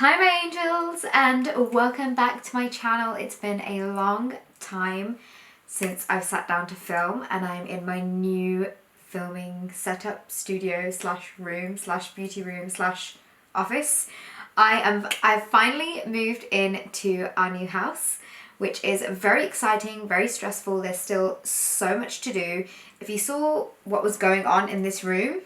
Hi my angels, and welcome back to my channel. It's been a long time since I've sat down to film, and I'm in my new filming setup, studio slash room slash beauty room slash office. I've finally moved into our new house, which is very exciting, very stressful. There's still so much to do. If you saw what was going on in this room,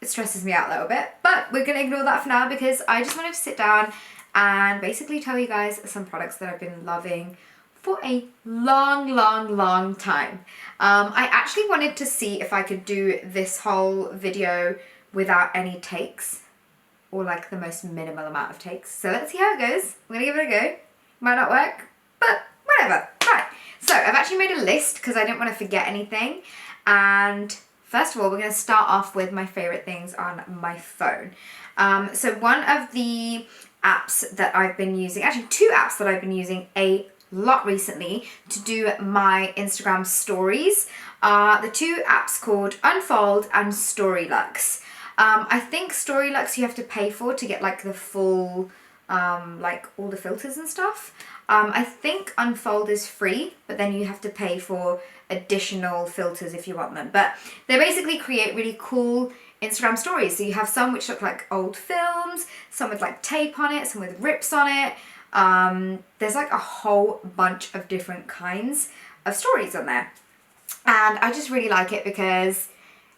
it stresses me out a little bit, but we're going to ignore that for now because I just wanted to sit down and basically tell you guys some products that I've been loving for a long time. I actually wanted to see if I could do this whole video without any takes, or like the most minimal amount of takes. So let's see how it goes. I'm going to give it a go. Might not work, but whatever. Right, so I've actually made a list because I didn't want to forget anything. And first of all, we're going to start off with my favorite things on my phone. So one of the apps that I've been using, actually two apps that I've been using a lot recently to do my Instagram stories are the two apps called Unfold and Storylux. I think Storylux you have to pay for to get like the full, like all the filters and stuff. I think Unfold is free, but then you have to pay for additional filters if you want them. But they basically create really cool Instagram stories. So you have some which look like old films, some with like tape on it, some with rips on it. There's like a whole bunch of different kinds of stories on there. And I just really like it because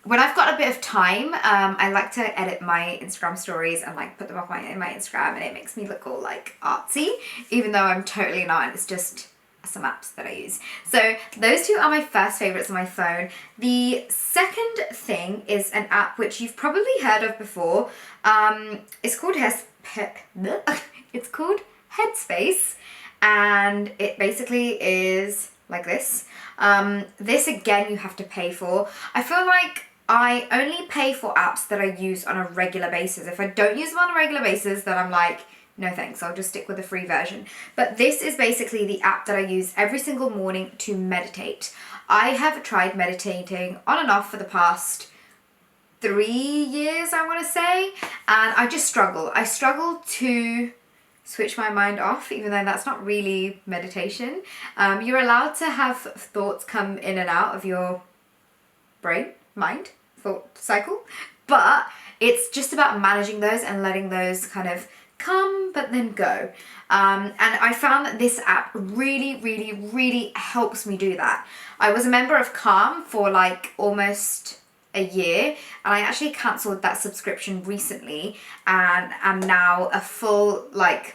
when I've got a bit of time, I like to edit my Instagram stories and like put them up in my Instagram, and it makes me look all like artsy, even though I'm totally not. It's just some apps that I use. So those two are my first favorites on my phone. The second thing is an app which you've probably heard of before. It's called Headspace, and it basically is like this. This again you have to pay for. I feel like I only pay for apps that I use on a regular basis. If I don't use them on a regular basis, then I'm like, no thanks, I'll just stick with the free version. But this is basically the app that I use every single morning to meditate. I have tried meditating on and off for the past 3 years, I want to say, and I just struggle. I struggle to switch my mind off, even though that's not really meditation. You're allowed to have thoughts come in and out of your mind, thought cycle, but it's just about managing those and letting those kind of come but then go. And I found that this app really helps me do that. I was a member of Calm for like almost a year, and I actually cancelled that subscription recently and am now a full, like,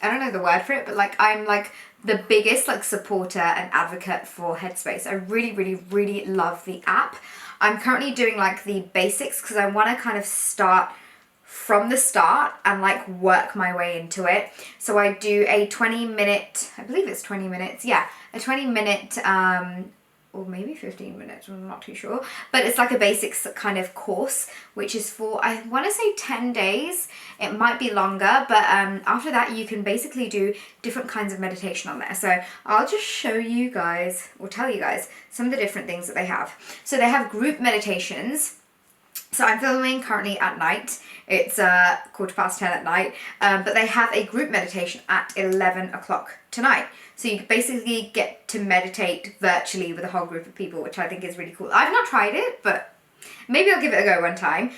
I don't know the word for it, but like I'm like the biggest like supporter and advocate for Headspace. I really love the app. I'm currently doing like the basics because I want to kind of start from the start and like work my way into it. So I do a 20-minute, I believe it's 20 minutes, yeah, a 20-minute or maybe 15 minutes, I'm not too sure, but it's like a basics kind of course, which is for, I want to say 10 days. It might be longer, but after that you can basically do different kinds of meditation on there. So I'll just show you guys, or tell you guys, some of the different things that they have. So they have group meditations. So I'm filming currently at night. It's 10:15 at night, but they have a group meditation at 11 o'clock tonight. So you basically get to meditate virtually with a whole group of people, which I think is really cool. I've not tried it, but maybe I'll give it a go one time.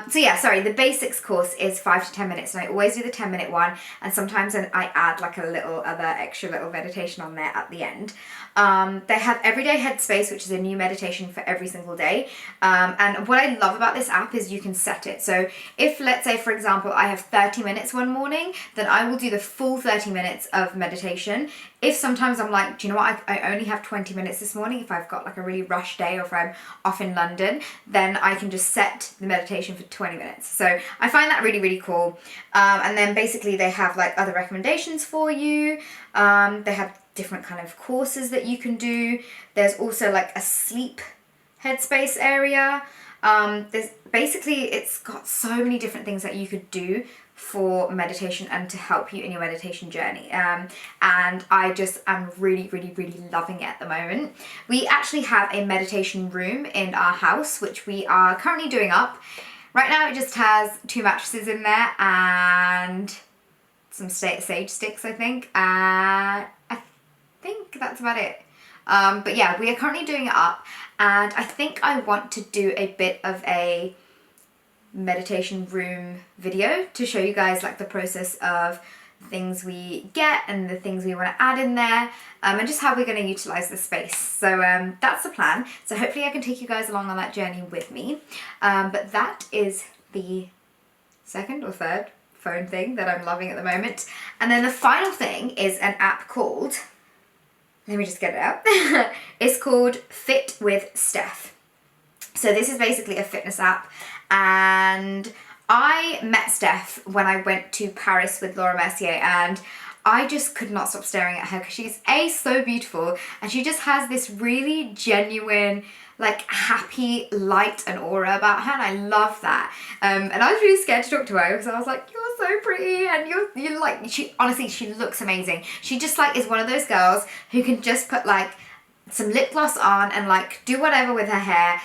So yeah, sorry, the basics course is 5 to 10 minutes, and I always do the 10-minute one, and sometimes I add like a little other extra little meditation on there at the end. They have Everyday Headspace, which is a new meditation for every single day. And what I love about this app is you can set it. So if, let's say, for example, I have 30 minutes one morning, then I will do the full 30 minutes of meditation. If sometimes I'm like, do you know what, I only have 20 minutes this morning, if I've got like a really rush day or if I'm off in London, then I can just set the meditation for 20 minutes. So I find that really cool. And then basically they have like other recommendations for you. They have different kind of courses that you can do. There's also like a sleep headspace area. There's basically, it's got so many different things that you could do for meditation and to help you in your meditation journey. And I just am really loving it at the moment. We actually have a meditation room in our house, which we are currently doing up. Right now it just has 2 mattresses in there and some sage sticks, I think. And I think that's about it. But yeah, we are currently doing it up, and I think I want to do a bit of a meditation room video to show you guys like the process of things we get and the things we want to add in there, and just how we're going to utilize the space. So that's the plan. So hopefully I can take you guys along on that journey with me. But that is the second or third phone thing that I'm loving at the moment. And then the final thing is an app called, let me just get it out. It's called Fit with Steph. So this is basically a fitness app, and I met Steph when I went to Paris with Laura Mercier, and I just could not stop staring at her because she's so beautiful, and she just has this really genuine, like happy light and aura about her, and I love that. And I was really scared to talk to her because I was like, you're so pretty, and you're like, she honestly, she looks amazing. She just like is one of those girls who can just put like some lip gloss on and like do whatever with her hair,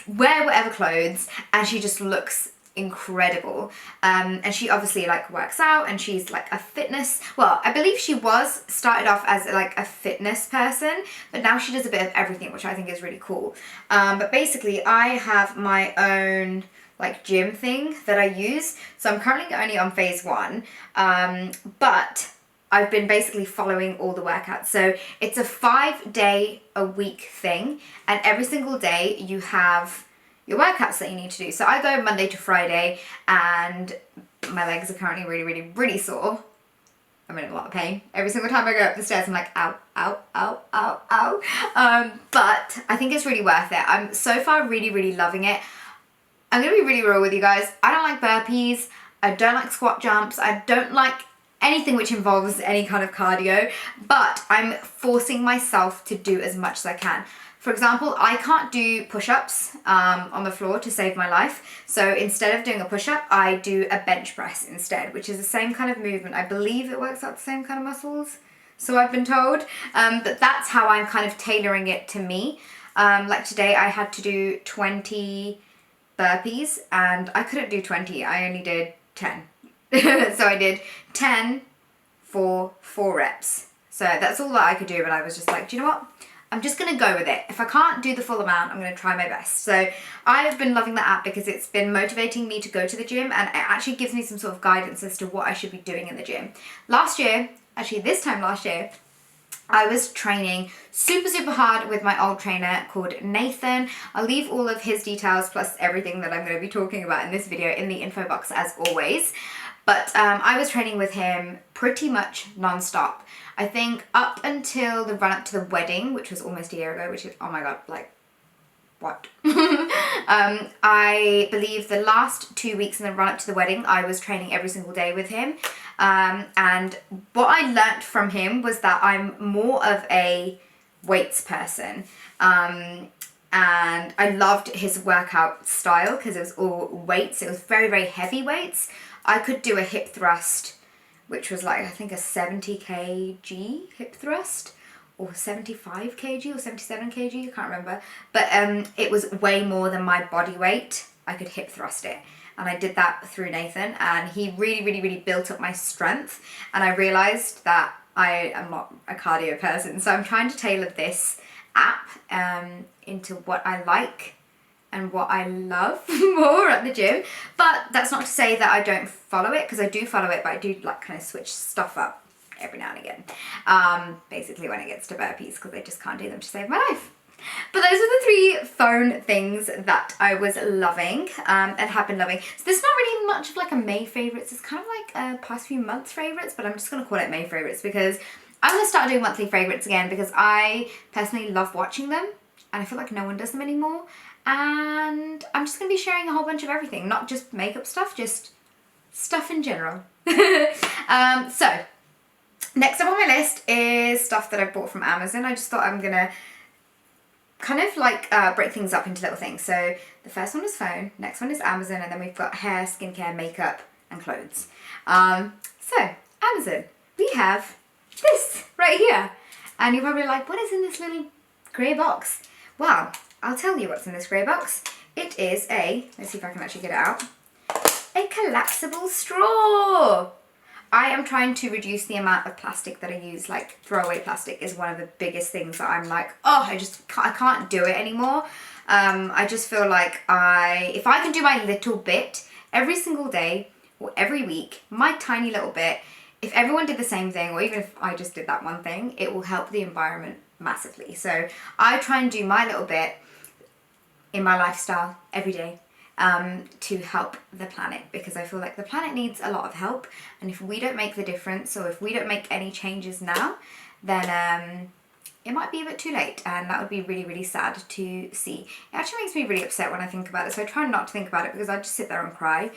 wear whatever clothes, and she just looks incredible. And she obviously like works out, and she's like a fitness, well, I believe she started off as like a fitness person, but now she does a bit of everything, which I think is really cool. But basically I have my own like gym thing that I use. So I'm currently only on phase 1, but I've been basically following all the workouts. So it's a 5-day-a-week thing, and every single day you have your workouts that you need to do. So I go Monday to Friday, and my legs are currently really sore. I'm in a lot of pain. Every single time I go up the stairs, I'm like, ow, ow, ow, ow, ow. But I think it's really worth it. I'm so far really loving it. I'm gonna be really real with you guys. I don't like burpees. I don't like squat jumps. I don't like anything which involves any kind of cardio, but I'm forcing myself to do as much as I can. For example, I can't do push-ups on the floor to save my life. So instead of doing a push-up, I do a bench press instead, which is the same kind of movement. I believe it works out the same kind of muscles, so I've been told. But that's how I'm kind of tailoring it to me. Like today I had to do 20 burpees, and I couldn't do 20. I only did 10. So I did 10 for 4 reps. So that's all that I could do, but I was just like, do you know what? I'm just going to go with it. If I can't do the full amount, I'm going to try my best. So I've been loving the app because it's been motivating me to go to the gym, and it actually gives me some sort of guidance as to what I should be doing in the gym. Last year, actually this time last year, I was training super hard with my old trainer called Nathan. I'll leave all of his details plus everything that I'm going to be talking about in this video in the info box as always. But I was training with him pretty much non-stop. I think up until the run up to the wedding, which was almost a year ago, which is, oh my god, like, what? I believe the last 2 weeks in the run up to the wedding, I was training every single day with him. And what I learnt from him was that I'm more of a weights person. And I loved his workout style because it was all weights. It was very heavy weights. I could do a hip thrust, which was like, I think a 70 kg hip thrust, or 75 kg or 77 kg, I can't remember. But it was way more than my body weight. I could hip thrust it. And I did that through Nathan, and he really built up my strength. And I realized that I am not a cardio person. So I'm trying to tailor this app into what I like and what I love more at the gym. But that's not to say that I don't follow it, because I do follow it, but I do like kind of switch stuff up every now and again. Basically when it gets to burpees, because I just can't do them to save my life. But those are the 3 phone things that I was loving and have been loving. So there's not really much of like a May favourites. It's kind of like past few months favourites, but I'm just going to call it May favourites because I'm going to start doing monthly favourites again, because I personally love watching them and I feel like no one does them anymore. And I'm just going to be sharing a whole bunch of everything, not just makeup stuff, just stuff in general. So next up on my list is stuff that I bought from Amazon. I just thought I'm going to kind of like break things up into little things. So the first one is phone, next one is Amazon, and then we've got hair, skincare, makeup, and clothes. So Amazon, we have this right here. And you're probably like, what is in this little grey box? Well, I'll tell you what's in this grey box. It is a, let's see if I can actually get it out. a collapsible straw. I am trying to reduce the amount of plastic that I use. Like throwaway plastic is one of the biggest things that I'm like, oh, I can't do it anymore. I just feel like if I can do my little bit every single day or every week, my tiny little bit, if everyone did the same thing, or even if I just did that one thing, it will help the environment massively. So I try and do my little bit in my lifestyle every day to help the planet, because I feel like the planet needs a lot of help, and if we don't make the difference, or if we don't make any changes now, then it might be a bit too late, and that would be really, really sad to see. It actually makes me really upset when I think about it, so I try not to think about it because I just sit there and cry.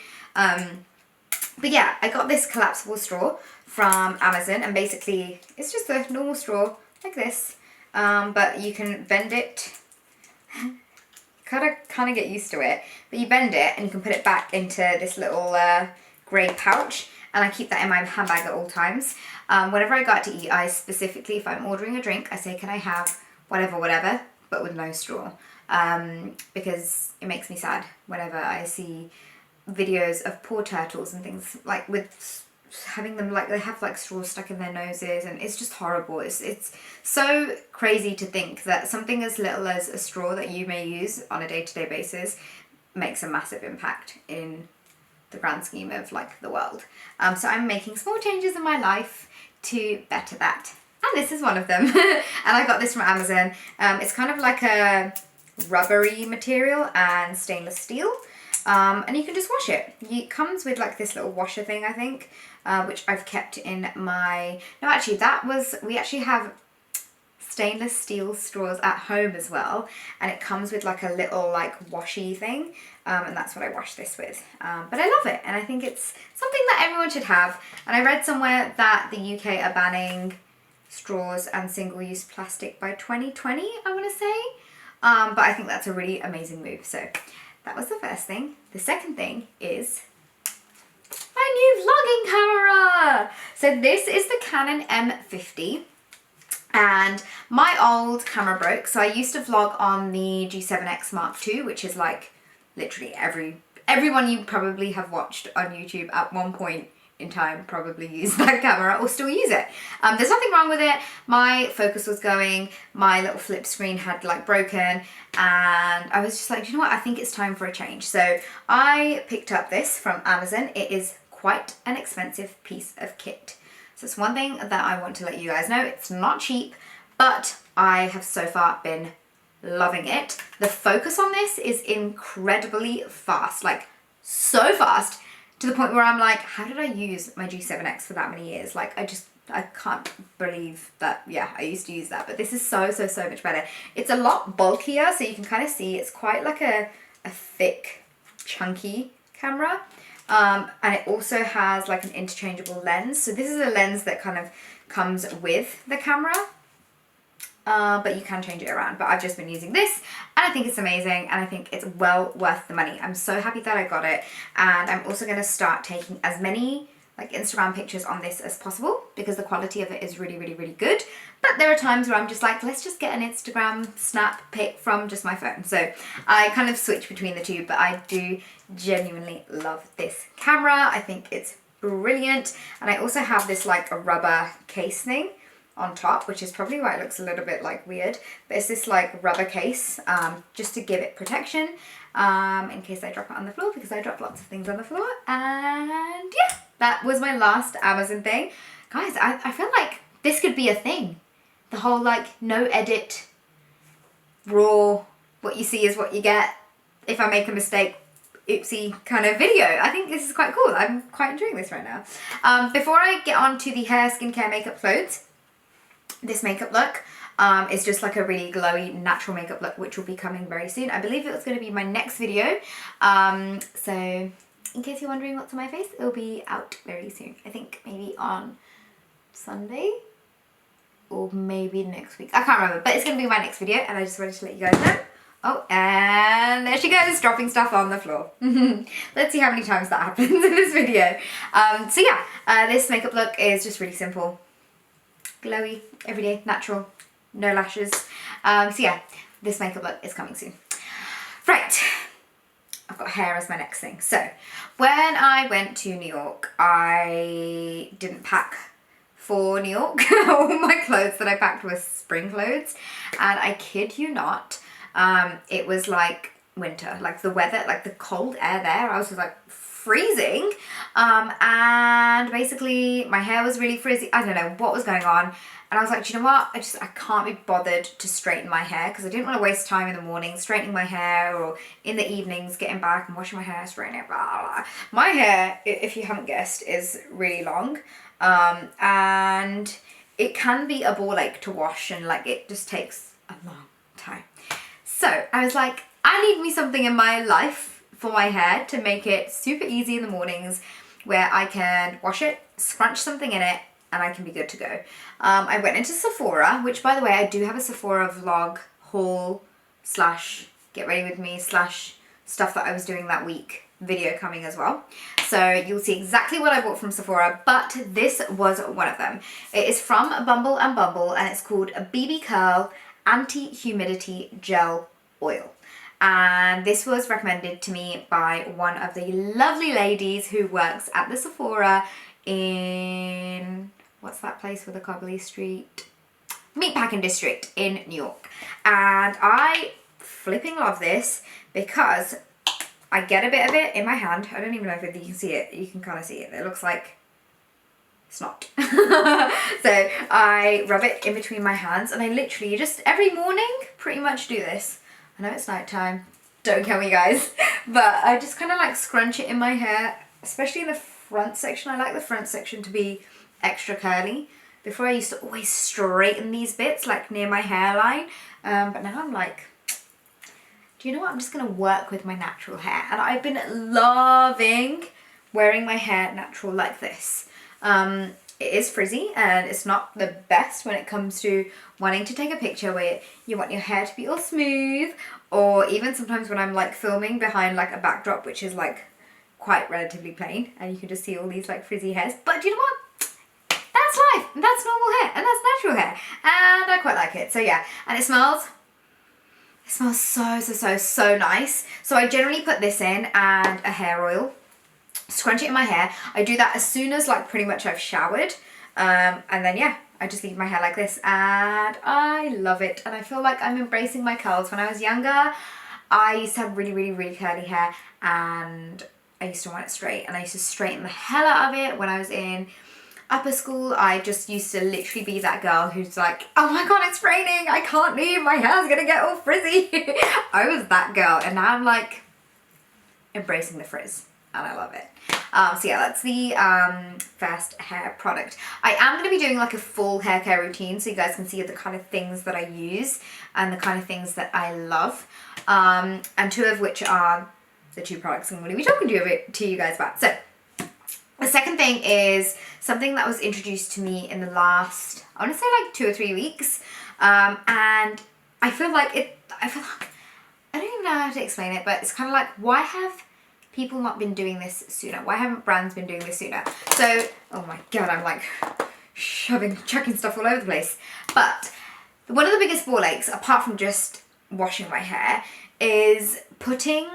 But yeah, I got this collapsible straw from Amazon, and basically it's just a normal straw like this, but you can bend it. Kind of get used to it, but you bend it and you can put it back into this little grey pouch, and I keep that in my handbag at all times. Whenever I go out to eat, I specifically, if I'm ordering a drink, I say, can I have whatever, but with no straw, because it makes me sad whenever I see videos of poor turtles and things like with having them, like they have like straws stuck in their noses, and it's just horrible. It's so crazy to think that something as little as a straw that you may use on a day-to-day basis makes a massive impact in the grand scheme of like the world. So I'm making small changes in my life to better that, and this is one of them. And I got this from Amazon. It's kind of like a rubbery material and stainless steel. And you can just wash it. It comes with like this little washer thing, I think, which I've kept in my... No, actually, we actually have stainless steel straws at home as well. And it comes with like a little like washy thing. And that's what I wash this with. But I love it. And I think it's something that everyone should have. And I read somewhere that the UK are banning straws and single-use plastic by 2020, I want to say. But I think that's a really amazing move. So... that was the first thing. The second thing is my new vlogging camera. So this is the Canon M50, and my old camera broke. So I used to vlog on the G7X Mark II, which is like literally everyone you probably have watched on YouTube at one point in time probably use that camera or still use it. There's nothing wrong with it. My focus was going, my little flip screen had like broken, and I was just like, you know what, I think it's time for a change. So I picked up this from Amazon. It is quite an expensive piece of kit. So it's one thing that I want to let you guys know. It's not cheap, but I have so far been loving it. The focus on this is incredibly fast, like so fast, to the point where I'm like, how did I use my G7X for that many years? Like, I can't believe that, yeah, I used to use that. But this is so much better. It's a lot bulkier, so you can kind of see it's quite like a thick, chunky camera. And it also has like an interchangeable lens. So this is a lens that kind of comes with the camera. But you can change it around. But I've just been using this, and I think it's amazing, and I think it's well worth the money. I'm so happy that I got it, and I'm also going to start taking as many like Instagram pictures on this as possible, because the quality of it is really good. But there are times where I'm just like, let's just get an Instagram snap pic from just my phone. So I kind of switch between the two, but I do genuinely love this camera. I think it's brilliant, and I also have this like a rubber case thing on top, which is probably why it looks a little bit like weird, but it's this like rubber case, just to give it protection, in case I drop it on the floor, because I drop lots of things on the floor. And yeah, that was my last Amazon thing. Guys, I feel like this could be a thing. The whole like no edit, raw, what you see is what you get. If I make a mistake, oopsie kind of video. I think this is quite cool. I'm quite enjoying this right now. Before I get on to the hair, skincare, makeup, clothes, this makeup look is just like a really glowy natural makeup look, which will be coming very soon. I believe it was going to be my next video. So in case you're wondering what's on my face, it'll be out very soon. I think maybe on Sunday or maybe next week. I can't remember, but it's going to be my next video, and I just wanted to let you guys know. Oh, and there she goes, dropping stuff on the floor. Let's see how many times that happens in this video. So yeah, this makeup look is just really simple. Glowy, everyday, natural, no lashes. So yeah, this makeup look is coming soon. Right, I've got hair as my next thing. So when I went to New York, I didn't pack for New York. All my clothes that I packed were spring clothes, and I kid you not, it was like winter, like the weather, like the cold air there, I was just like freezing, and basically my hair was really frizzy. I don't know what was going on, and I was like, do you know what, I can't be bothered to straighten my hair, because I didn't want to waste time in the morning straightening my hair, or in the evenings getting back and washing my hair, straightening it, blah, blah, blah. My hair, if you haven't guessed, is really long, and it can be a ball ache to wash, and like it just takes a long time. So I was like, I need me something in my life for my hair to make it super easy in the mornings, where I can wash it, scrunch something in it, and I can be good to go. I went into Sephora, which by the way, I do have a Sephora vlog haul / get ready with me / stuff that I was doing that week video coming as well. So you'll see exactly what I bought from Sephora, but this was one of them. It is from Bumble and Bumble, and it's called a BB Curl Anti-Humidity Gel Oil. And this was recommended to me by one of the lovely ladies who works at the Sephora in, what's that place with the cobbly street? Meatpacking District in New York. And I flipping love this because I get a bit of it in my hand. I don't even know if you can see it. You can kind of see it. It looks like snot. So I rub it in between my hands, and I literally just every morning pretty much do this. I know it's nighttime. Don't kill me, guys. But I just kind of like scrunch it in my hair, especially in the front section. I like the front section to be extra curly. Before I used to always straighten these bits like near my hairline. But now I'm like, do you know what? I'm just going to work with my natural hair. And I've been loving wearing my hair natural like this. It is frizzy, and it's not the best when it comes to wanting to take a picture where you want your hair to be all smooth, or even sometimes when I'm like filming behind like a backdrop which is like quite relatively plain, and you can just see all these like frizzy hairs. But do you know what? That's life, and that's normal hair, and that's natural hair, and I quite like it. So yeah, and it smells so nice. So I generally put this in and a hair oil, scrunch it in my hair. I do that as soon as like pretty much I've showered, and then yeah, I just leave my hair like this, and I love it. And I feel like I'm embracing my curls. When I was younger, I used to have really curly hair, and I used to want it straight, and I used to straighten the hell out of it. When I was in upper school, I just used to literally be that girl who's like, oh my god, it's raining, I can't leave, my hair's gonna get all frizzy. I was that girl, and now I'm like embracing the frizz, and I love it. So yeah, that's the first hair product. I am going to be doing like a full hair care routine, so you guys can see the kind of things that I use and the kind of things that I love, and two of which are the two products I'm going to be talking to you guys about. So the second thing is something that was introduced to me in the last, I want to say like 2 or 3 weeks, and I feel like I don't even know how to explain it, but it's kind of like, why have people not been doing this sooner? Why haven't brands been doing this sooner? So, oh my god, I'm like chucking stuff all over the place. But one of the biggest ball aches, apart from just washing my hair, is putting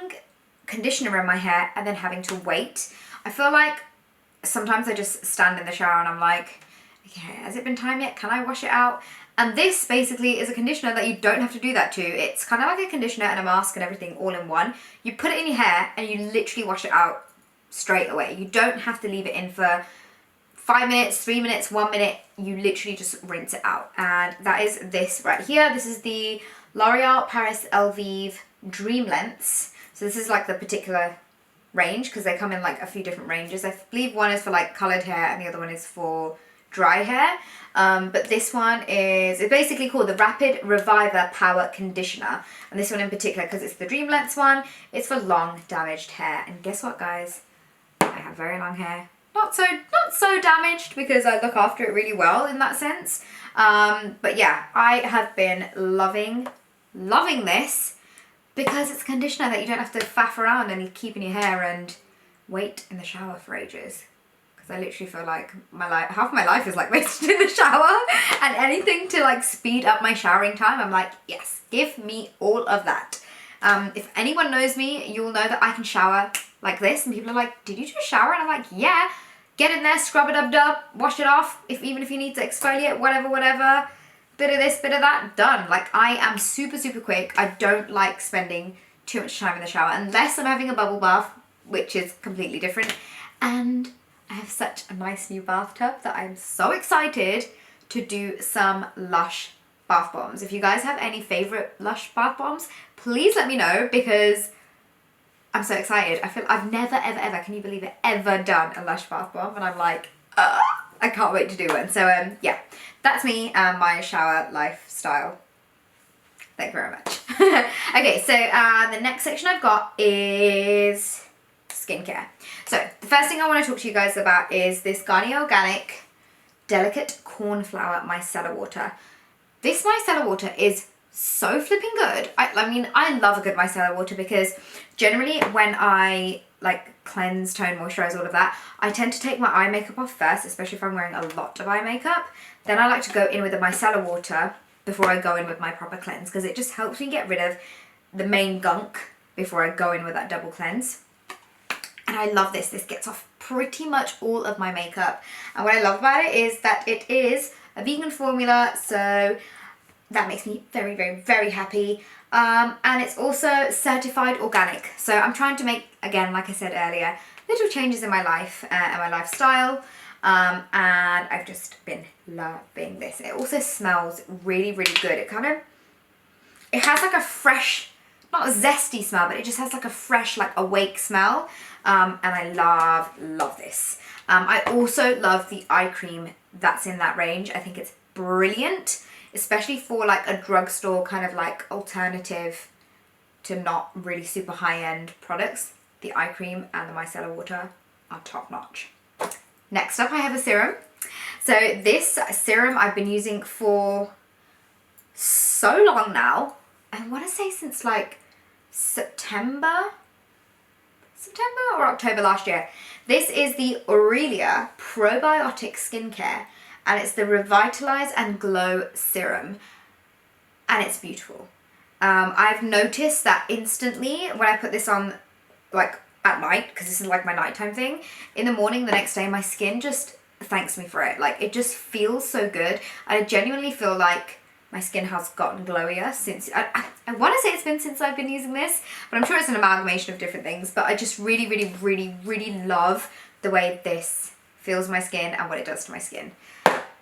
conditioner in my hair and then having to wait. I feel like sometimes I just stand in the shower and I'm like, okay, has it been time yet? Can I wash it out? And this basically is a conditioner that you don't have to do that to. It's kind of like a conditioner and a mask and everything all in one. You put it in your hair and you literally wash it out straight away. You don't have to leave it in for 5 minutes, 3 minutes, 1 minute. You literally just rinse it out. And that is this right here. This is the L'Oreal Paris Elvive Dream Lengths. So this is like the particular range, because they come in like a few different ranges. I believe one is for like coloured hair and the other one is for dry hair. But this one is, it's basically called the Rapid Reviver Power Conditioner. And this one in particular, because it's the Dream Lengths one, it's for long damaged hair. And guess what, guys? I have very long hair. Not so damaged, because I look after it really well in that sense. But yeah, I have been loving this, because it's a conditioner that you don't have to faff around and keep in your hair and wait in the shower for ages. Because I literally feel like half my life is like wasted in the shower, and anything to like speed up my showering time, I'm like, yes, give me all of that. If anyone knows me, you'll know that I can shower like this, and people are like, did you just shower? And I'm like, yeah. Get in there, scrub it up, wash it off, even if you need to exfoliate, whatever. Bit of this, bit of that, done. Like, I am super, super quick. I don't like spending too much time in the shower unless I'm having a bubble bath, which is completely different. And I have such a nice new bathtub that I'm so excited to do some Lush bath bombs. If you guys have any favorite Lush bath bombs, please let me know, because I'm so excited. I feel I've never, ever, can you believe it, ever done a Lush bath bomb, and I'm like, I can't wait to do one. So yeah, that's me and my shower lifestyle. Thank you very much. Okay, so the next section I've got is skincare. So the first thing I want to talk to you guys about is this Garnier Organic Delicate Cornflower Micellar Water. This micellar water is so flipping good. I mean, I love a good micellar water, because generally when I like cleanse, tone, moisturize, all of that, I tend to take my eye makeup off first, especially if I'm wearing a lot of eye makeup. Then I like to go in with the micellar water before I go in with my proper cleanse, because it just helps me get rid of the main gunk before I go in with that double cleanse. And I love this. This gets off pretty much all of my makeup. And what I love about it is that it is a vegan formula, so that makes me very, very, very happy. And it's also certified organic. So I'm trying to make, again, like I said earlier, little changes in my life and my lifestyle. And I've just been loving this. It also smells really, really good. It has like a fresh, not a zesty smell, but it just has like a fresh, like awake smell. And I love this. I also love the eye cream that's in that range. I think it's brilliant, especially for like a drugstore kind of like alternative to not really super high-end products. The eye cream and the micellar water are top notch. Next up, I have a serum. So this serum I've been using for so long now. I want to say since like September or October last year. This is the Aurelia Probiotic Skincare, and it's the Revitalize and Glow Serum, and it's beautiful. I've noticed that instantly when I put this on, like at night, because this is like my nighttime thing, in the morning the next day my skin just thanks me for it. Like, it just feels so good. I genuinely feel like my skin has gotten glowier since, I want to say it's been since I've been using this, but I'm sure it's an amalgamation of different things. But I just really, really, really, really love the way this feels my skin and what it does to my skin.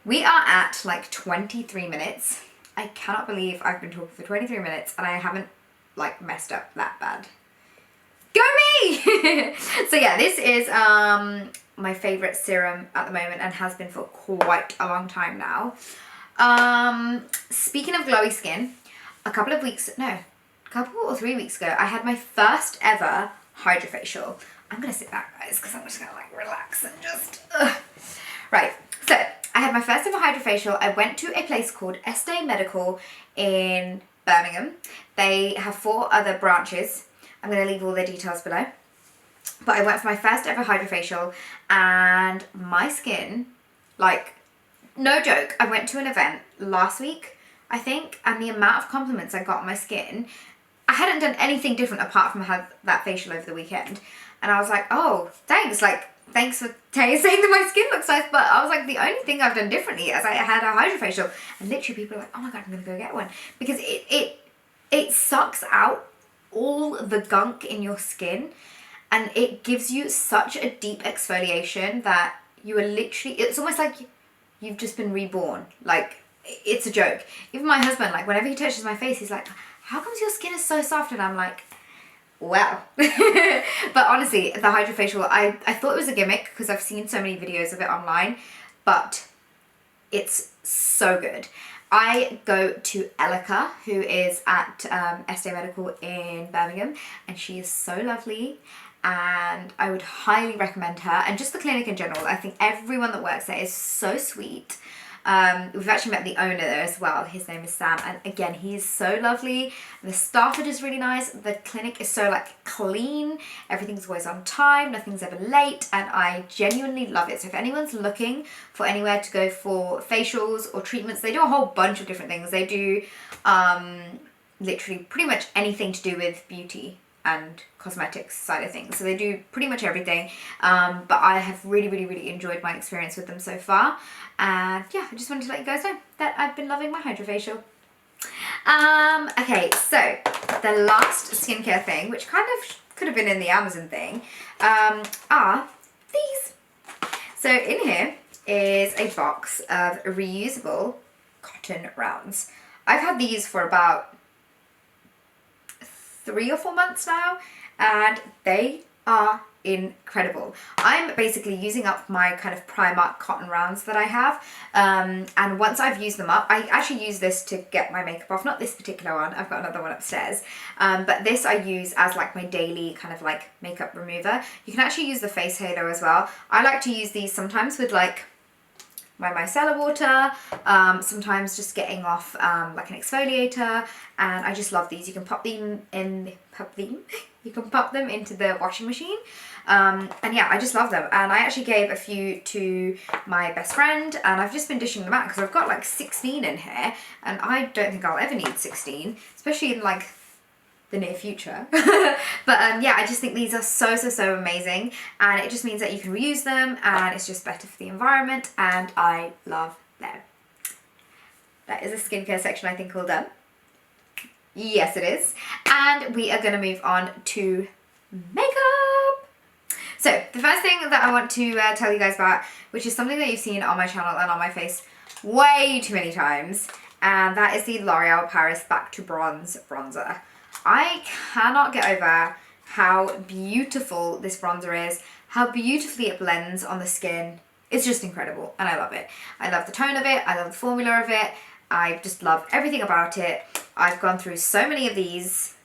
We are at like 23 minutes. I cannot believe I've been talking for 23 minutes and I haven't like messed up that bad. Go me! So yeah, this is my favorite serum at the moment and has been for quite a long time now. Speaking of glowy skin, a couple or 3 weeks ago, I had my first ever hydrofacial. I'm gonna sit back, guys, because I'm just gonna like relax and just, Right, so I had my first ever hydrofacial. I went to a place called Estee Medical in Birmingham. They have 4 other branches. I'm gonna leave all the details below. But I went for my first ever hydrofacial and my skin, like, no joke, I went to an event last week, I think, and the amount of compliments I got on my skin, I hadn't done anything different apart from have that facial over the weekend. And I was like, oh, thanks, like, thanks for saying that my skin looks nice. But I was like, the only thing I've done differently is I had a hydrofacial. And literally people are like, oh my God, I'm gonna go get one. Because it sucks out all the gunk in your skin. And it gives you such a deep exfoliation that you are literally, it's almost like you've just been reborn. Like, it's a joke. Even my husband, like, whenever he touches my face, he's like, how comes your skin is so soft? And I'm like, well. But honestly, the hydrofacial, I thought it was a gimmick because I've seen so many videos of it online, but it's so good. I go to Elika, who is at Estee Medical in Birmingham, and she is so lovely. And I would highly recommend her, and just the clinic in general. I think everyone that works there is so sweet. We've actually met the owner there as well. His name is Sam, and again, he's so lovely. The staff are just really nice. The clinic is so like clean. Everything's always on time. Nothing's ever late, and I genuinely love it. So if anyone's looking for anywhere to go for facials or treatments, they do a whole bunch of different things. They do literally pretty much anything to do with beauty and cosmetics side of things. So they do pretty much everything, but I have really enjoyed my experience with them so far. And yeah, I just wanted to let you guys know that I've been loving my HydraFacial. Okay, so the last skincare thing, which kind of could have been in the Amazon thing, are these. So in here is a box of reusable cotton rounds. I've had these for about 3 or 4 months now, and they are incredible. I'm basically using up my kind of Primark cotton rounds that I have, and once I've used them up, I actually use this to get my makeup off, not this particular one, I've got another one upstairs, but this I use as like my daily kind of like makeup remover. You can actually use the face halo as well. I like to use these sometimes with like my micellar water, sometimes just getting off like an exfoliator, and I just love these. You can pop them in, you can pop them into the washing machine, and yeah, I just love them. And I actually gave a few to my best friend, and I've just been dishing them out because I've got like 16 in here, and I don't think I'll ever need 16, especially in like the near future. But yeah, I just think these are so amazing, and it just means that you can reuse them, and it's just better for the environment, and I love them. That is a skincare section I think all done. Yes, it is. And we are going to move on to makeup. So the first thing that I want to tell you guys about, which is something that you've seen on my channel and on my face way too many times, and that is the L'Oreal Paris Back to Bronze bronzer. I cannot get over how beautiful this bronzer is, how beautifully it blends on the skin. It's just incredible, and I love it. I love the tone of it, I love the formula of it, I just love everything about it. I've gone through so many of these.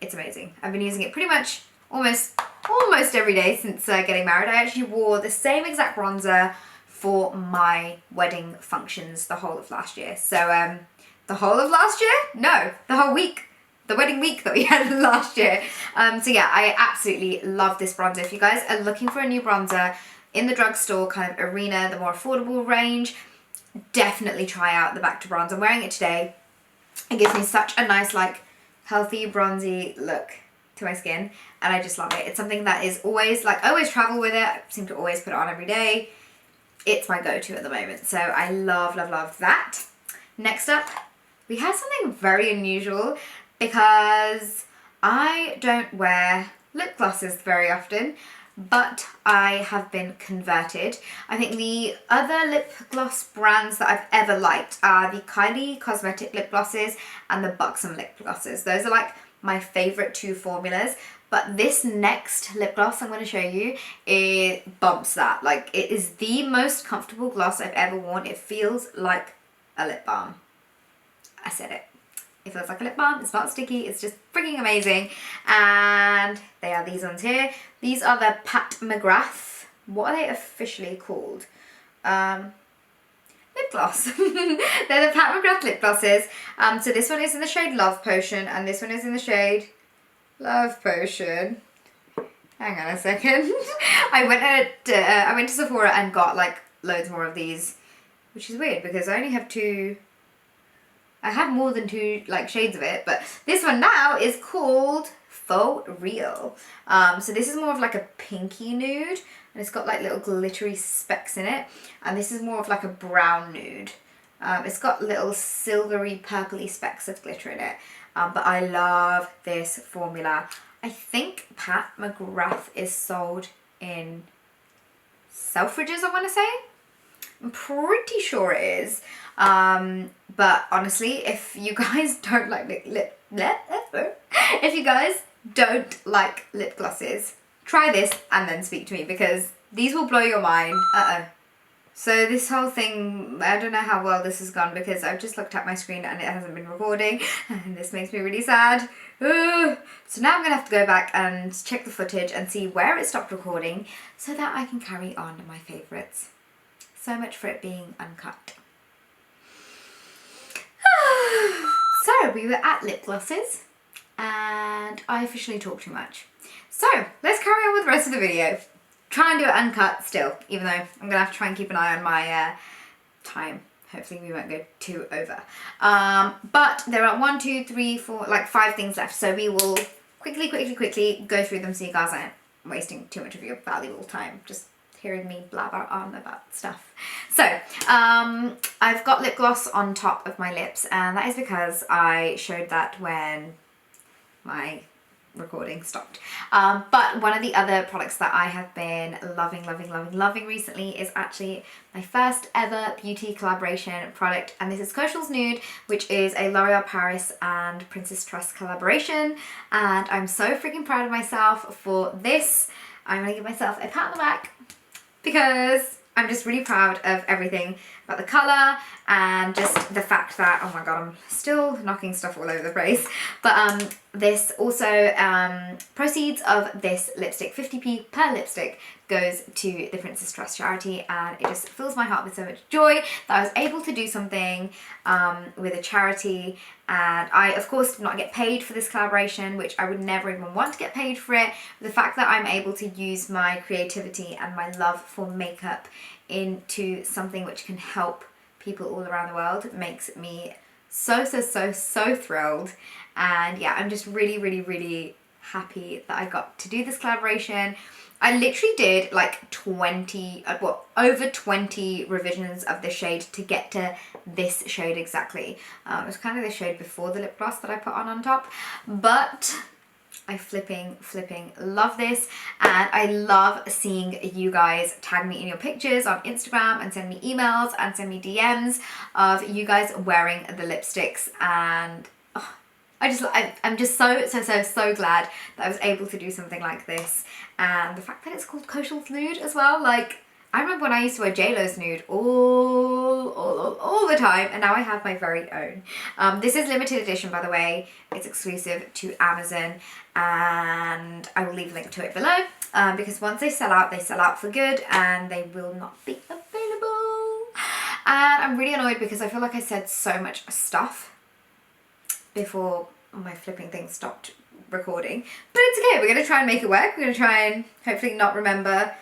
It's amazing. I've been using it pretty much almost every day since getting married. I actually wore the same exact bronzer for my wedding functions the whole of last year. So the whole of last year? No, the whole week. The wedding week that we had last year. So yeah, I absolutely love this bronzer. If you guys are looking for a new bronzer in the drugstore kind of arena, the more affordable range, definitely try out the Back to Bronze. I'm wearing it today. It gives me such a nice, like, healthy, bronzy look to my skin, and I just love it. It's something that is always, like, I always travel with it. I seem to always put it on every day. It's my go-to at the moment, so I love that. Next up, we have something very unusual, because I don't wear lip glosses very often, but I have been converted. I think the other lip gloss brands that I've ever liked are the Kylie Cosmetic lip glosses and the Buxom lip glosses. Those are like my favorite 2 formulas, but this next lip gloss I'm going to show you, it bumps that. Like, it is the most comfortable gloss I've ever worn. It feels like a lip balm. I said it. It feels like a lip balm. It's not sticky. It's just freaking amazing. And they are these ones here. These are the Pat McGrath. What are they officially called? Lip gloss. They're the Pat McGrath lip glosses. So this one is in the shade Love Potion, and this one is in the shade Love Potion. Hang on a second. I went to Sephora and got like loads more of these, which is weird because I only have 2. I have more than 2 like shades of it, but this one now is called Faux Real. So this is more of like a pinky nude, and it's got like little glittery specks in it, and this is more of like a brown nude. It's got little silvery purpley specks of glitter in it, but I love this formula. I think Pat McGrath is sold in Selfridges, I want to say. I'm pretty sure it is. But honestly, if you guys don't like if you guys don't like lip glosses, try this and then speak to me, because these will blow your mind. So this whole thing, I don't know how well this has gone, because I've just looked at my screen and it hasn't been recording, and this makes me really sad. So now I'm gonna have to go back and check the footage and see where it stopped recording so that I can carry on my favourites. So much for it being uncut. So we were at lip glosses, and I officially talk too much. So let's carry on with the rest of the video. Try and do it uncut still, even though I'm gonna have to try and keep an eye on my time. hopefully we won't go too over. But there are 1, 2, 3, 4, like 5 things left. So we will quickly go through them so you guys aren't wasting too much of your valuable time just hearing me blabber on about stuff. So I've got lip gloss on top of my lips, and that is because I showed that when my recording stopped. But one of the other products that I have been loving recently is actually my first ever beauty collaboration product, and this is Kaushal's Nude, which is a L'Oreal Paris and Princess Trust collaboration, and I'm so freaking proud of myself for this. I'm gonna give myself a pat on the back because I'm just really proud of everything about the colour and just the fact that, oh my god, I'm still knocking stuff all over the place. But this also, proceeds of this lipstick, 50p per lipstick, goes to the Princess Trust charity, and it just fills my heart with so much joy that I was able to do something with a charity. And I, of course, did not get paid for this collaboration, which I would never even want to get paid for it. The fact that I'm able to use my creativity and my love for makeup into something which can help people all around the world makes me so thrilled. And yeah, I'm just really happy that I got to do this collaboration. I literally did like over 20 revisions of the shade to get to this shade exactly. It was kind of the shade before the lip gloss that I put on top, but I flipping love this, and I love seeing you guys tag me in your pictures on Instagram and send me emails and send me DMs of you guys wearing the lipsticks. And I'm just so glad that I was able to do something like this, and the fact that it's called Kaushal's Nude as well. Like, I remember when I used to wear JLo's Nude all the time, and now I have my very own. This is limited edition, by the way. It's exclusive to Amazon, and I will leave a link to it below, because once they sell out for good, and they will not be available. And I'm really annoyed because I feel like I said so much stuff before my flipping thing stopped recording, but it's okay. We're gonna try and make it work. We're gonna try and hopefully remember.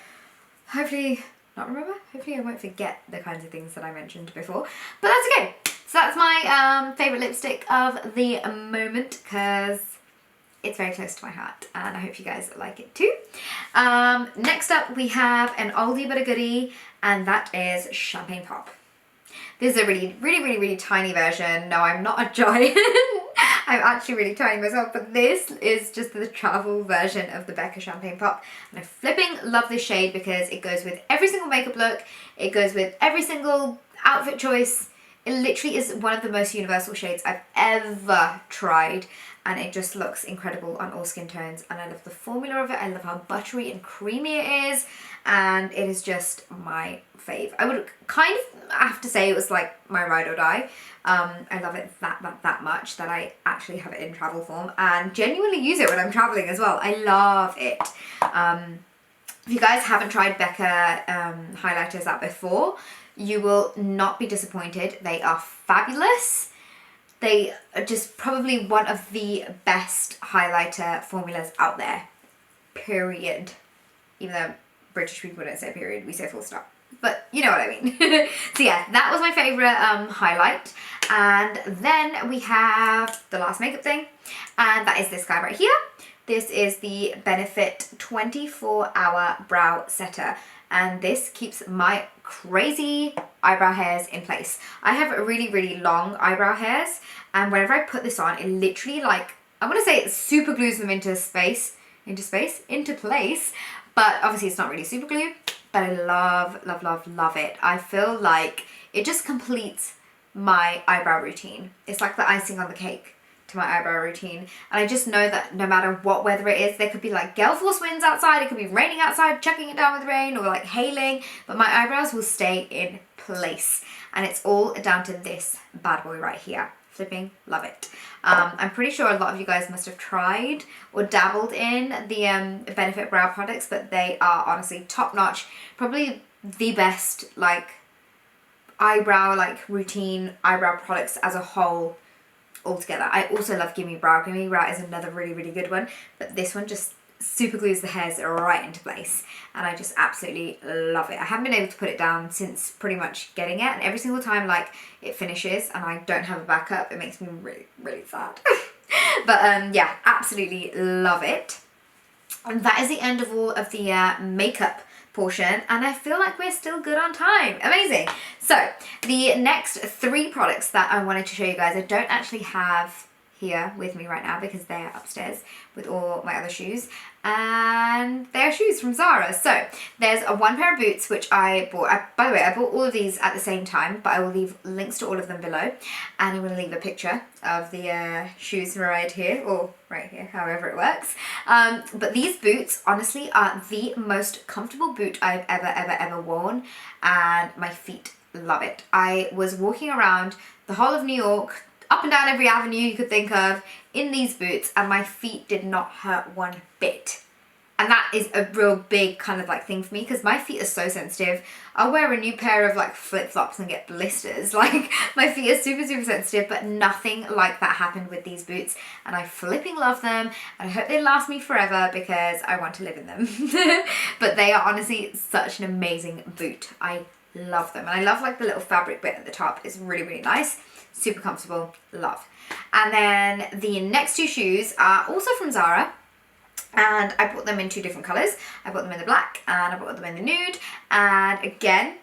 Hopefully I won't forget the kinds of things that I mentioned before, but that's okay. So that's my favorite lipstick of the moment, because it's very close to my heart, and I hope you guys like it too. Next up we have an oldie but a goodie, and that is Champagne Pop. This is a really tiny version. No, I'm not a giant. I'm actually really tiny myself, but this is just the travel version of the Becca Champagne Pop. And I flipping love this shade because it goes with every single makeup look. It goes with every single outfit choice. It literally is one of the most universal shades I've ever tried, and it just looks incredible on all skin tones, and I love the formula of it. I love how buttery and creamy it is, and it is just my fave. I would kind of have to say it was like my ride or die. I love it that much that I actually have it in travel form and genuinely use it when I'm traveling as well. I love it. If you guys haven't tried Becca highlighters out before, you will not be disappointed. They are fabulous. They are just probably one of the best highlighter formulas out there, period. Even though British people don't say period, we say full stop. But you know what I mean. So yeah, that was my favourite highlight. And then we have the last makeup thing, and that is this guy right here. This is the Benefit 24-Hour Brow Setter, and this keeps my crazy eyebrow hairs in place. I have really long eyebrow hairs, and whenever I put this on, it literally, like, I want to say it super glues them into place, but obviously it's not really super glue, but I love it. I feel like it just completes my eyebrow routine. It's like the icing on the cake to my eyebrow routine, and I just know that no matter what weather it is, there could be like gale force winds outside, it could be raining outside, chucking it down with rain, or like hailing, but my eyebrows will stay in place, and it's all down to this bad boy right here. Flipping love it. I'm pretty sure a lot of you guys must have tried or dabbled in the Benefit brow products, but they are honestly top notch. Probably the best like eyebrow routine eyebrow products as a whole altogether. I also love Gimme Brow. Gimme Brow is another really good one, but this one just super glues the hairs right into place, and I just absolutely love it. I haven't been able to put it down since pretty much getting it, and every single time like it finishes and I don't have a backup, it makes me really, really sad. But yeah, absolutely love it. And that is the end of all of the makeup portion, and I feel like we're still good on time. Amazing. So the next 3 products that I wanted to show you guys, I don't actually have here with me right now because they're upstairs with all my other shoes, and they're shoes from Zara. So there's one pair of boots which I bought. By the way, I bought all of these at the same time, but I will leave links to all of them below, and I'm going to leave a picture of the shoes right here, or right here, however it works. But these boots honestly are the most comfortable boot I've ever worn, and my feet love it. I was walking around the whole of New York, up and down every avenue you could think of, in these boots, and my feet did not hurt one bit. And that is a real big kind of like thing for me, because my feet are so sensitive. I'll wear a new pair of like flip-flops and get blisters. Like, my feet are super, super sensitive, but nothing like that happened with these boots, and I flipping love them, and I hope they last me forever because I want to live in them. But they are honestly such an amazing boot. I love them, and I love like the little fabric bit at the top. It's really, really nice. Super comfortable, love. And then the next 2 shoes are also from Zara, and I bought them in 2 different colours. I bought them in the black and I bought them in the nude, and again,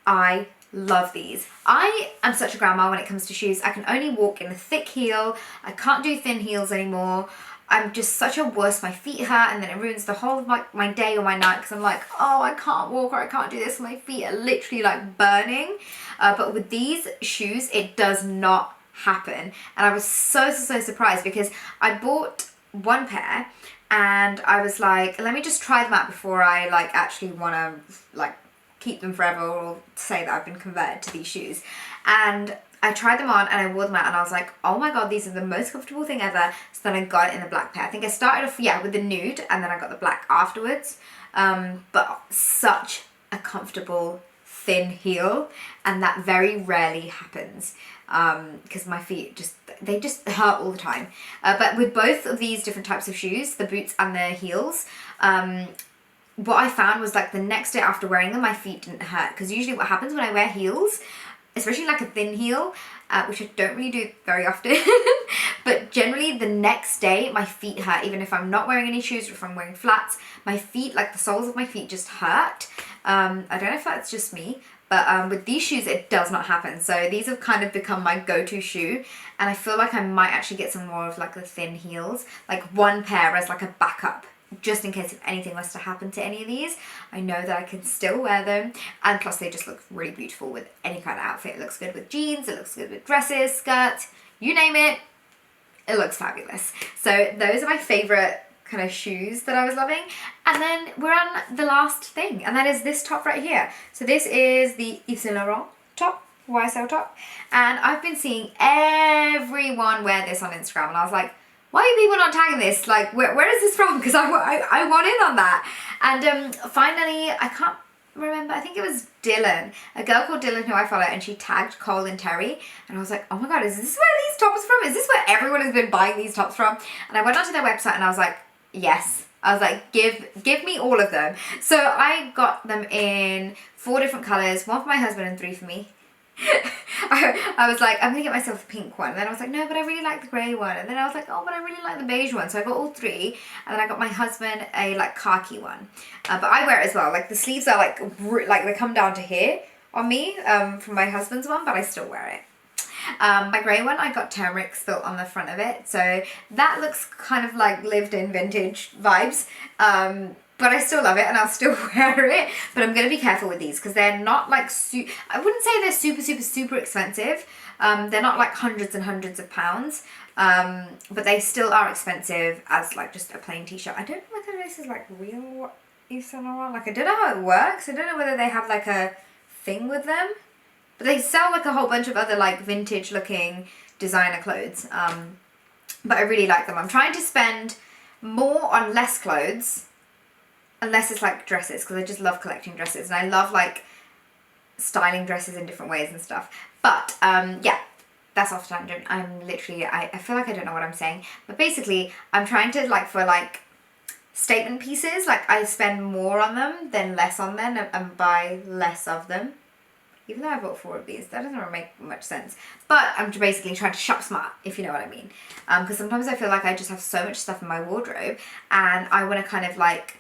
I love these. I am such a grandma when it comes to shoes. I can only walk in a thick heel. I can't do thin heels anymore. I'm just such a wuss. My feet hurt, and then it ruins the whole of my day or my night, because I'm like, oh, I can't walk, or I can't do this. My feet are literally like burning. But with these shoes, it does not happen. And I was so surprised, because I bought 1 pair and I was like, let me just try them out before I like actually want to like keep them forever, or say that I've been converted to these shoes. And I tried them on and I wore them out, and I was like, oh my god, these are the most comfortable thing ever. So then I got it in the black pair. I think I started off, yeah, with the nude, and then I got the black afterwards. But such a comfortable thin heel, and that very rarely happens, because my feet they just hurt all the time. But with both of these different types of shoes, the boots and the heels, what I found was like the next day after wearing them, my feet didn't hurt. Because usually what happens when I wear heels, especially like a thin heel, which I don't really do very often, but generally the next day my feet hurt, even if I'm not wearing any shoes or if I'm wearing flats. My feet, like the soles of my feet, just hurt. I don't know if that's just me, but with these shoes it does not happen. So these have kind of become my go-to shoe, and I feel like I might actually get some more of like the thin heels, like 1 pair as like a backup, just in case if anything was to happen to any of these. I know that I can still wear them, and plus they just look really beautiful with any kind of outfit. It looks good with jeans, it looks good with dresses, skirts, you name it, it looks fabulous. So those are my favourite kind of shoes that I was loving. And then we're on the last thing, and that is this top right here. So this is the Yves Saint Laurent top, YSL top, and I've been seeing everyone wear this on Instagram, and I was like, why are people not tagging this? Like, where is this from? Because I want in on that. And finally, I can't remember, I think it was Dylan, a girl called Dylan who I follow, and she tagged Cole and Terry, and I was like, oh my god, is this where these tops are from? Is this where everyone has been buying these tops from? And I went onto their website and I was like, yes. I was like, give me all of them. So I got them in 4 different colours, 1 for my husband and 3 for me. I was like, I'm gonna get myself the pink one, and then I was like, no, but I really like the grey one, and then I was like, oh, but I really like the beige one, so I got all 3, and then I got my husband a like khaki one, but I wear it as well. Like the sleeves are like they come down to here on me from my husband's one, but I still wear it. My grey one, I got turmeric spilt on the front of it, so that looks kind of like lived in vintage vibes. But I still love it, and I'll still wear it. But I'm going to be careful with these, because they're not like, I wouldn't say they're super expensive. They're not like hundreds and hundreds of pounds. But they still are expensive as like just a plain t-shirt. I don't know whether this is like real Yves Saint Laurent. Like, I don't know how it works. I don't know whether they have like a thing with them. But they sell like a whole bunch of other like vintage looking designer clothes. But I really like them. I'm trying to spend more on less clothes, unless it's like dresses, because I just love collecting dresses, and I love like styling dresses in different ways and stuff. But yeah, that's off tangent. I'm literally, I feel like I don't know what I'm saying, but basically I'm trying to like, for like statement pieces. Like I spend more on them than less on them and buy less of them. Even though I bought 4 of these, that doesn't really make much sense. But I'm basically trying to shop smart, if you know what I mean. Because sometimes I feel like I just have so much stuff in my wardrobe and I want to kind of like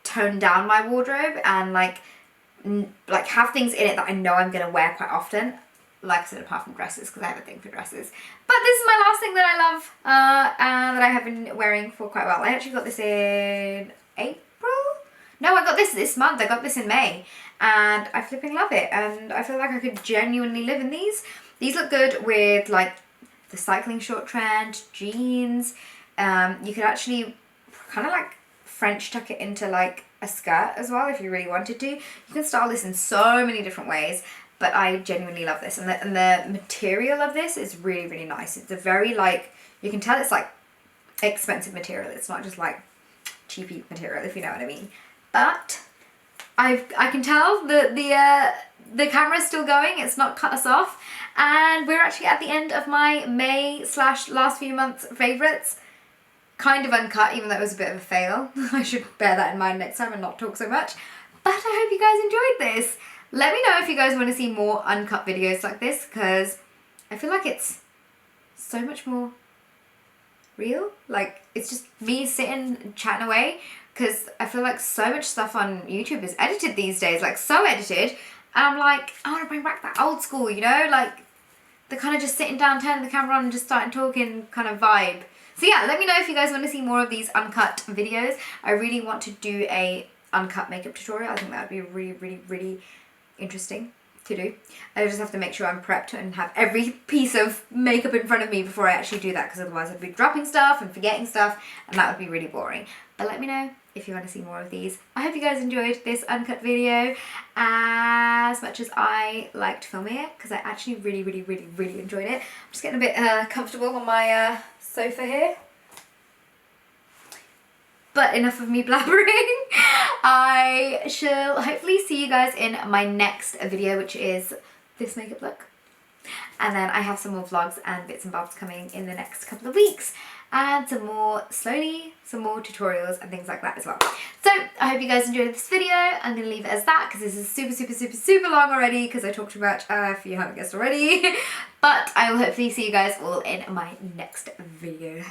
tone down my wardrobe and like have things in it that I know I'm going to wear quite often. Like I said, apart from dresses, because I have a thing for dresses. But this is my last thing that I love and that I have been wearing for quite a while. I actually got this in April? No, I got this month. I got this in May. And I flipping love it. And I feel like I could genuinely live in these. These look good with like the cycling short trend, jeans. You could actually kind of like French tuck it into like a skirt as well if you really wanted to. You can style this in so many different ways. But I genuinely love this. And the material of this is really, really nice. It's a very like, you can tell it's like expensive material. It's not just like cheapy material, if you know what I mean. But I can tell that the camera's still going. It's not cut us off. And we're actually at the end of my May/last few months favourites. Kind of uncut, even though it was a bit of a fail. I should bear that in mind next time and not talk so much. But I hope you guys enjoyed this. Let me know if you guys want to see more uncut videos like this, because I feel like it's so much more real. Like, it's just me sitting chatting away, because I feel like so much stuff on YouTube is edited these days, like so edited, and I'm like, I want to bring back that old school, you know, like the kind of just sitting down, turning the camera on and just starting talking kind of vibe. So yeah, let me know if you guys want to see more of these uncut videos. I really want to do a uncut makeup tutorial. I think that would be really, really, really interesting to do. I just have to make sure I'm prepped and have every piece of makeup in front of me before I actually do that, because otherwise I'd be dropping stuff and forgetting stuff and that would be really boring. But let me know if you want to see more of these. I hope you guys enjoyed this uncut video as much as I liked filming it, because I actually really, really, really, really enjoyed it. I'm just getting a bit comfortable on my sofa here. But enough of me blabbering. I shall hopefully see you guys in my next video, which is this makeup look. And then I have some more vlogs and bits and bobs coming in the next couple of weeks. And some more tutorials and things like that as well. So I hope you guys enjoyed this video. I'm going to leave it as that, because this is super, super, super, super long already, because I talked too much, if you haven't guessed already. But I will hopefully see you guys all in my next video.